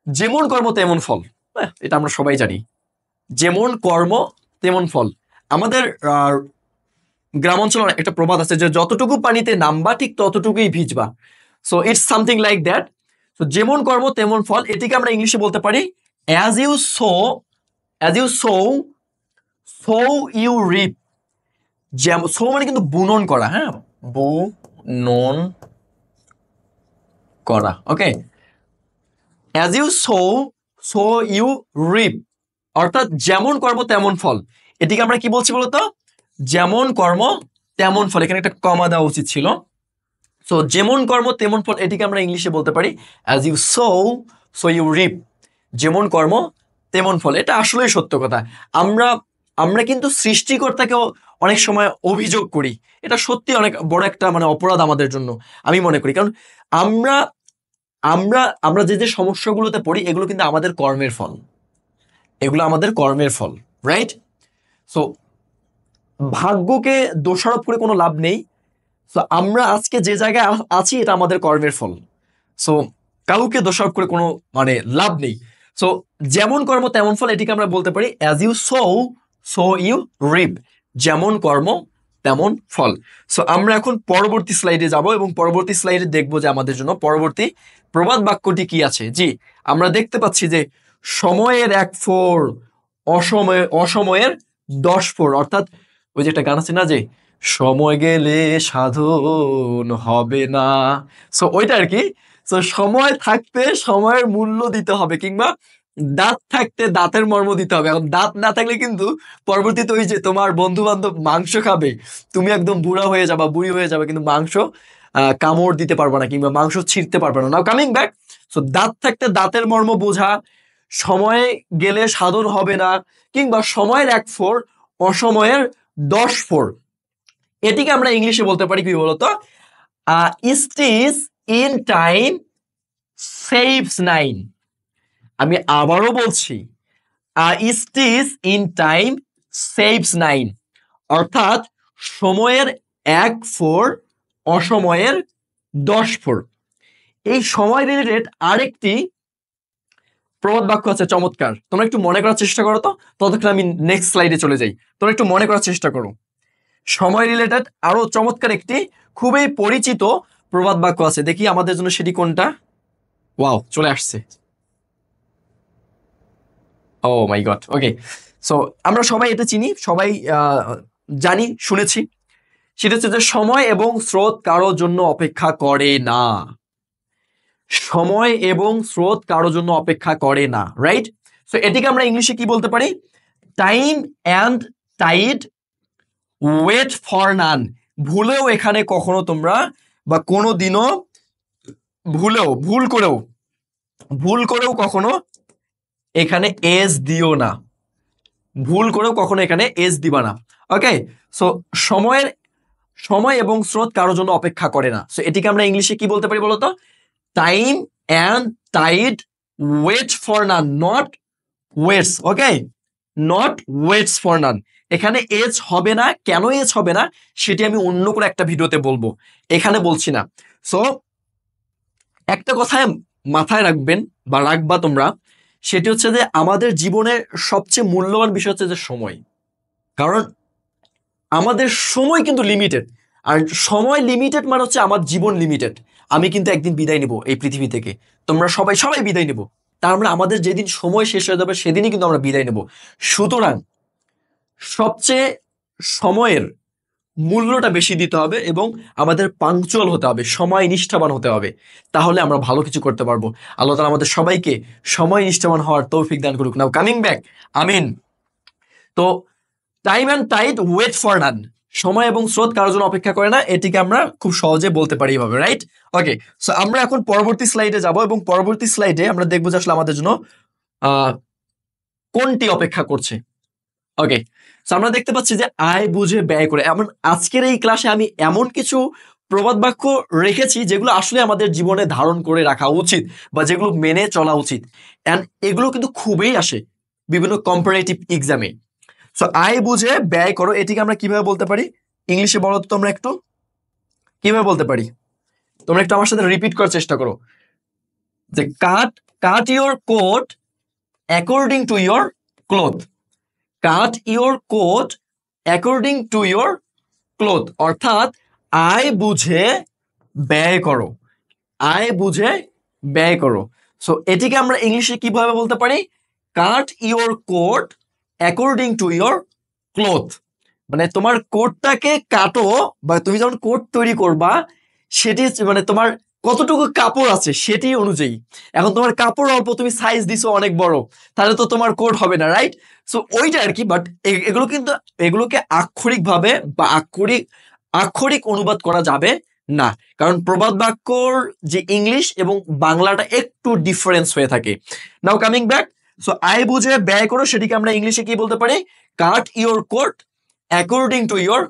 যেমন কর্ম তেমন ফল। এটা আমরা সবাই জানি, যেমন কর্ম তেমন ফল। আমাদের গ্রাম অঞ্চলে একটা প্রবাদ আছে যে যতটুকু পানিতে নামবা ঠিক ততটুকুই ভিজবা। So it's something like that. তো যেমন কর্ম তেমন ফল, এটিকে আমরা ইংলিশে বলতে পারি as you sow so you reap. যেমন সো মানে কিন্তু বুনন করা, হ্যাঁ, বুনন করা। Okay, as you sow you reap, অর্থাৎ যেমন কর্ম তেমন ফল। এটিকে আমরা কি বলছি বলতো? যেমন কর্ম তেমন ফল। এখানে একটা কমা দেওয়া উচিত ছিল। সো যেমন কর্ম তেমন ফল, এটিকে আমরা ইংলিশে বলতে পারি as you sow you reap. যেমন কর্ম তেমন ফল। এটা আসলেই সত্য কথা। আমরা কিন্তু সৃষ্টিকর্তাকেও অনেক সময় অভিযোগ করি। এটা সত্যি অনেক বড় একটা মানে অপরাধ আমাদের জন্য, আমি মনে করি। কারণ আমরা আমরা আমরা যে সমস্যাগুলোতে পড়ি এগুলো কিন্তু আমাদের কর্মের ফল, এগুলো আমাদের কর্মের ফল, রাইট? সো ভাগ্যকে দোষারোপ করে কোনো লাভ নেই। সো আমরা আজকে যে জায়গায় আছি এটা আমাদের কর্মের ফল। সো কাউকে দোষারোপ করে কোনো মানে লাভ নেই। সো যেমন কর্ম তেমন ফল, এটিকে আমরা বলতে পারি as you sow you reap. যেমন কর্ম তেমন ফল। সো আমরা এখন পরবর্তী স্লাইডে যাব এবং পরবর্তী স্লাইডে দেখবো যে আমাদের জন্য পরবর্তী প্রবাদ বাক্যটি কি আছে। জি, আমরা দেখতে পাচ্ছি যে সময়ের 1 ফোর, অসময়ের 10 ফোর। অর্থাৎ ওই যে একটা গান আছে না, যে সময় গেলে সাধন হবে না। সো ওইটা আর কি। সো সময় থাকতে সময়ের মূল্য দিতে হবে, কিংবা দাঁত থাকতে দাঁতের মর্ম দিতে হবে। এখন দাঁত না থাকলে কিন্তু পরবর্তীতে ওই যে তোমার বন্ধু বান্ধব মাংস খাবে, তুমি একদম বুড়া হয়ে যাবা, বুড়ি হয়ে যাবে, কিন্তু মাংস কামড় দিতে পারবে না কিংবা মাংস ছিঁড়তে পারবে না। নাও কামিং ব্যাক। সো দাঁত থাকতে দাঁতের মর্ম বোঝা, সময় গেলে সাধন হবে না, কিংবা সময়ের 1 ফোর, অসময়ের 10 ফোর। এটিকে আমরা ইংলিশে বলতে পারি কি বলতো? Stitch in time saves 9। আমি আবারও বলছি, স্টিচ ইন টাইম সেভস 9। অর্থাৎ সময়ের 1 ফোর, অসময়ের 10 ফোর। এই সময় রিলেটেড আরেকটি প্রবাদ বাক্য আছে চমৎকার, তোমরা একটু মনে করার চেষ্টা করো। তো ততক্ষণ আমি নেক্সট স্লাইডে চলে যাই, তোমরা একটু মনে করার চেষ্টা করো। সময় রিলেটেড আরো চমৎকার একটি খুবই পরিচিত প্রবাদ বাক্য আছে, দেখি আমাদের জন্য সেটি কোনটা। ওয়াও, চলে আসছে। ও মাই গড, ওকে। সো আমরা সবাই এটা চিনি, সবাই জানি, শুনেছি। সেটা হচ্ছে যে সময় এবং স্রোত কারোর জন্য অপেক্ষা করে না। সময় এবং স্রোত কারোর জন্য অপেক্ষা করে না, রাইট? সো এটিকে আমরা ইংলিশে কি বলতে পারি? Time and tide wait for none. ভুলেও এখানে কখনো তোমরা বা কোনো দিনও ভুল করেও কখনো এখানে এস দিও না। ভুল করেও কখনো এখানে এস দিবা না। ওকে, সো সময় এবং স্রোত কারোর জন্য অপেক্ষা করে না। সো এটিকে আমরা ইংলিশে কি বলতে পারি বলতো? Time and tide wait for none, not waits. Okay, not waits for none. এখানে এজ হবে না। কেন এজ হবে না সেটি আমি অন্য কোনো একটা ভিডিওতে বলবো, এখানে বলছি না। সো একটা কথায় মাথায় রাখবেন বা রাখবা তোমরা, সেটি হচ্ছে যে আমাদের জীবনের সবচেয়ে মূল্যবান বিষয় হচ্ছে যে সময়। কারণ আমাদের সময় কিন্তু লিমিটেড, আর সময় লিমিটেড মানে হচ্ছে আমার জীবন লিমিটেড। আমি কিন্তু একদিন বিদায় নিব এই পৃথিবী থেকে, তোমরা সবাই বিদায় নেব। তার মানে আমাদের যেদিন সময় শেষ হয়ে যাবে সেদিনই কিন্তু আমরা বিদায় নেব। সুতরাং সবচেয়ে সময়ের মূল্যটা বেশি দিতে হবে এবং আমাদের পাংচুয়াল হতে হবে, সময় নিষ্ঠাবান হতে হবে। তাহলে আমরা ভালো কিছু করতে পারবো। আল্লাহ তাআলা আমাদের সবাইকে সময় নিষ্ঠাবান হওয়ার তৌফিক দান করুক। নাও কামিং ব্যাক, আমিন। তো time and tide wait for none, সময় এবং স্রোত কারোর জন্য অপেক্ষা করে না, এটিকে আমরা খুব সহজে বলতে পারি এভাবে, রাইট? ওকে, সো আমরা এখন পরবর্তী স্লাইডে যাব এবং পরবর্তী স্লাইডে আমরা দেখবো যে আসলে আমাদের জন্য কোনটি অপেক্ষা করছে। ওকে, সো আমরা দেখতে পাচ্ছি যে আয় বুঝে ব্যয় করে। এমন আজকের এই ক্লাসে আমি এমন কিছু প্রবাদ বাক্য রেখেছি যেগুলো আসলে আমাদের জীবনে ধারণ করে রাখা উচিত বা যেগুলো মেনে চলা উচিত। অ্যান্ড এগুলো কিন্তু খুবই আসে বিভিন্ন কম্পারেটিভ এক্সামে। সো আয় বুঝে ব্যয় করো, এটিকে আমরা কিভাবে বলতে পারি ইংলিশে বলো তো তোমরা একটু, কিভাবে বলতে পারি? তোমরা একটু আমার সাথে রিপিট করার চেষ্টা করো যে cut cut your coat according to your cloth. Cut your coat according to your cloth, অর্থাৎ আয় বুঝে ব্যয় করো, আয় বুঝে ব্যয় করো। সো এটিকে আমরা ইংলিশে কিভাবে বলতে পারি? Cut your coat according to your cloth. মানে তোমার কোটটাকে কাটো, বা তুমি যখন কোট তৈরি করবা সেটি মানে তোমার কতটুকু কাপড় আছে সেটি অনুযায়ী। এখন তোমার কাপড় অল্প, তুমি সাইজ দিছো অনেক বড়, তাহলে তো তোমার কোট হবে না, রাইট? সো ওইটা আর কি। বাট এগুলো কিন্তু এগুলোকে আক্ষরিকভাবে বা আক্ষরিক অনুবাদ করা যাবে না, কারণ প্রবাদ বাক্যর যে ইংলিশ এবং বাংলাটা একটু ডিফারেন্স হয়ে থাকে। নাও কামিং ব্যাক, সো আয় বুঝে ব্যয় করো, সেটিকে আমরা ইংলিশে কি বলতে পারি? Cut your coat according to your